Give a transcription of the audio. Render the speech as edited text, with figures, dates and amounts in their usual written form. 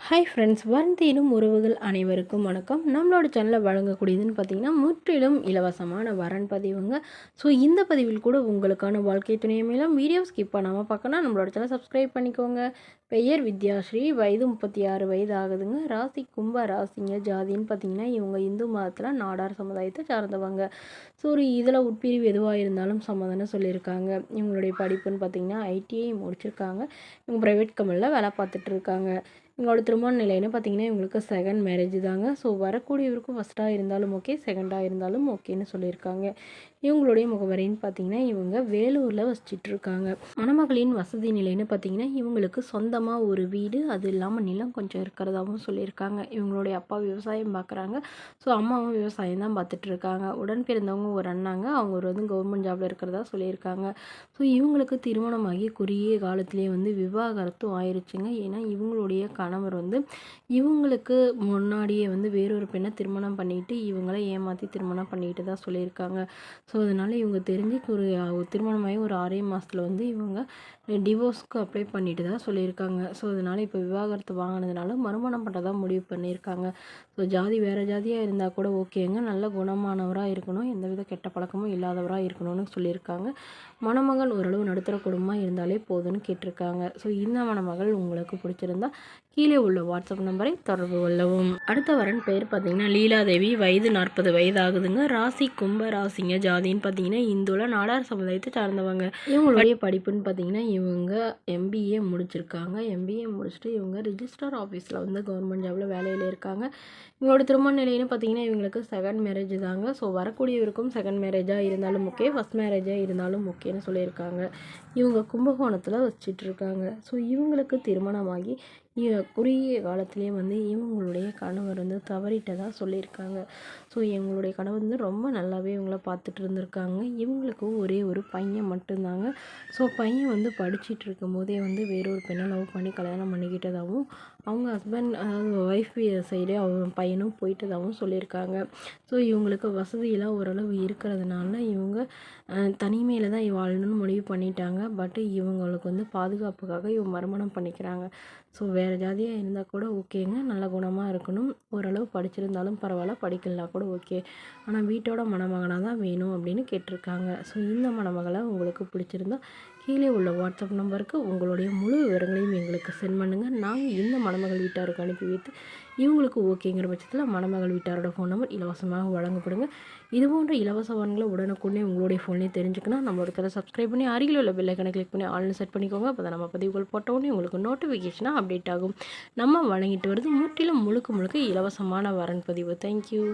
Hi friends, வரன் உறவுகள் அனைவருக்கும் வணக்கம். நம்மளோட சேனலில் வழங்கக்கூடியதுன்னு பார்த்தீங்கன்னா முற்றிலும் இலவசமான வரன் பதிவுங்க. ஸோ இந்த பதிவில் கூட உங்களுக்கான வாழ்க்கை துணை மேலும் வீடியோ ஸ்கிப் பண்ணாமல் பார்க்கணும். நம்மளோட சேனல் சப்ஸ்கிரைப் பண்ணிக்கோங்க. பெயர் வித்யாஸ்ரீ, வயது 36 வயது ஆகுதுங்க. ராசி கும்ப ராசிங்க. ஜாதின்னு பார்த்தீங்கன்னா இவங்க இந்து மதத்தில் நாடார் சமுதாயத்தை சார்ந்தவங்க. ஸோ ஒரு இதில் உட்பிரிவு எதுவாக இருந்தாலும் சம்மதம்னு சொல்லியிருக்காங்க. இவங்களுடைய படிப்புன்னு பார்த்தீங்கன்னா ஐடிஐ முடிச்சிருக்காங்க. இவங்க ப்ரைவேட் கம்பெனியில் வேலை பார்த்துட்டு இருக்காங்க. இவங்களோட திருமண நிலைன்னு பார்த்தீங்கன்னா இவங்களுக்கு செகண்ட் மேரேஜ் தாங்க. ஸோ வரக்கூடியவருக்கும் ஃபஸ்ட்டாக இருந்தாலும் ஓகே, செகண்டாக இருந்தாலும் ஓகேன்னு சொல்லியிருக்காங்க. இவங்களுடைய முகவரின்னு பார்த்தீங்கன்னா இவங்க வேலூரில் வசிச்சிட்ருக்காங்க. மணமகளின் வசதி நிலைன்னு பார்த்தீங்கன்னா இவங்களுக்கு சொந்தமாக ஒரு வீடு, அது இல்லாமல் நிலம் கொஞ்சம் இருக்கிறதாகவும் சொல்லியிருக்காங்க. இவங்களுடைய அப்பா விவசாயம் பார்க்குறாங்க. ஸோ அம்மாவும் விவசாயம் தான் பார்த்துட்ருக்காங்க. உடன் பிறந்தவங்க ஒரு அண்ணாங்க, அவங்க ஒரு கவர்மெண்ட் ஜாபில் இருக்கிறதா சொல்லியிருக்காங்க. ஸோ இவங்களுக்கு திருமணமாகி குறுகிய காலத்திலே விவாகரத்தும் ஆயிடுச்சுங்க. ஏன்னா இவங்களுடைய கணவர் இவங்களுக்கு முன்னாடியே வேறொரு பெண்ணை திருமணம் பண்ணிட்டு இவங்கள ஏமாற்றி திருமணம் பண்ணிட்டு தான் சொல்லியிருக்காங்க. ஸோ அதனால் இவங்க தெரிஞ்சு திருமணமாகி ஒரு 6 மாதத்தில் இவங்க டிவோர்ஸ்க்கு அப்ளை பண்ணிட்டு தான் சொல்லியிருக்காங்க. ஸோ அதனால் இப்போ விவாகரத்து வாங்கினதுனால மறுமணம் பண்ணுறதா முடிவு பண்ணியிருக்காங்க. ஸோ ஜாதி வேறு ஜாதியாக இருந்தால் கூட ஓகேங்க, நல்ல குணமானவராக இருக்கணும், எந்தவித கெட்ட பழக்கமும் இல்லாதவராக இருக்கணும்னு சொல்லியிருக்காங்க. மணமகள் ஓரளவு நடுத்தர குடும்பமாக இருந்தாலே போதும்னு கேட்டிருக்காங்க. ஸோ இந்த மணமகள் உங்களுக்கு பிடிச்சிருந்தா கீழே உள்ள வாட்ஸ்அப் நம்பரை தொடர்பு கொள்ளவும். அடுத்த வரன் பெயர் பார்த்தீங்கன்னா லீலாதேவி, வயது 40 வயது ஆகுதுங்க. ராசி கும்ப ராசிங்க. ஜாதின்னு பார்த்தீங்கன்னா இந்துல நாடார் சமுதாயத்தை சார்ந்தவங்க. இவங்களுடைய படிப்புன்னு பார்த்தீங்கன்னா இவங்க எம்பிஏ முடிச்சிருக்காங்க. எம்பிஏ முடிச்சுட்டு இவங்க ரிஜிஸ்டர் ஆஃபீஸில் கவர்மெண்ட் ஜாபில் வேலையில் இருக்காங்க. இவங்களோட திருமண நிலைன்னு பார்த்தீங்கன்னா இவங்களுக்கு செகண்ட் மேரேஜ் தாங்க. ஸோ வரக்கூடியவருக்கும் செகண்ட் மேரேஜாக இருந்தாலும் ஓகே, ஃபஸ்ட் மேரேஜாக இருந்தாலும் ஓகேன்னு சொல்லியிருக்காங்க. இவங்க கும்பகோணத்தில் வச்சிட்டு இருக்காங்க. ஸோ இவங்களுக்கு திருமணமாகி குறுகிய காலத்திலே இவங்களுடைய கணவர் தவறிட்டதாக சொல்லியிருக்காங்க. ஸோ இவங்களுடைய கணவர் ரொம்ப நல்லாவே இவங்கள பார்த்துட்டு இருந்திருக்காங்க. இவங்களுக்கு ஒரே ஒரு பையன் மட்டும்தாங்க. ஸோ பையன் படிச்சுட்டு இருக்கும் போதே வேறொரு பெண்ணை லவ் பண்ணி கல்யாணம் பண்ணிக்கிட்டதாகவும், அவங்க ஹஸ்பண்ட் அதாவது ஒய்ஃப் சைடே அவங்க பையனும் போயிட்டதாகவும் சொல்லியிருக்காங்க. ஸோ இவங்களுக்கு வசதியெல்லாம் ஓரளவு இருக்கிறதுனால இவங்க தனிமையில் தான் வாழணும்னு முடிவு பண்ணிட்டாங்க. பட் இவங்களுக்கு பாதுகாப்புக்காக இவங்க மறுமணம் பண்ணிக்கிறாங்க. ஸோ வேறு ஜாதியாக இருந்தால் கூட ஓகேங்க, நல்ல குணமாக இருக்கணும், ஓரளவு படிச்சிருந்தாலும் பரவாயில்ல, படிக்கலனா கூட ஓகே, ஆனால் வீட்டோட மணமகனாக தான் வேணும் அப்படின்னு கேட்டிருக்காங்க. ஸோ இந்த மணமகளை உங்களுக்கு பிடிச்சிருந்தா கீழே உள்ள வாட்ஸ்அப் நம்பருக்கு உங்களுடைய முழு விவரங்களையும் எங்களுக்கு சென்ட் பண்ணுங்கள். நாங்கள் இந்த மணமகள் வீட்டாருக்கு அனுப்பி வைத்து இவங்களுக்கு ஓகேங்கிற பட்சத்தில் மணமகள் வீட்டாரோட ஃபோன் நம்பர் இலவசமாக வழங்கப்படுங்க. இது போன்ற இலவச வரன்களை உடனுக்குடனே உங்களுடைய ஃபோன்லேயே தெரிஞ்சுக்கணும். நம்மளோட தலை சப்ஸ்கிரைப் பண்ணி அருகில் உள்ள பெல் ஐகானை கிளிக் பண்ணி ஆல்னு செட் பண்ணிக்கோங்க. அப்போ தான் நம்ம பதிவுகள் போட்டோடனே உங்களுக்கு நோட்டிஃபிகேஷனாக அப்டேட் ஆகும். நம்ம வழங்கிட்டு வருது முற்றிலும் முழுக்க இலவசமான வரன் பதிவு. தேங்க்யூ.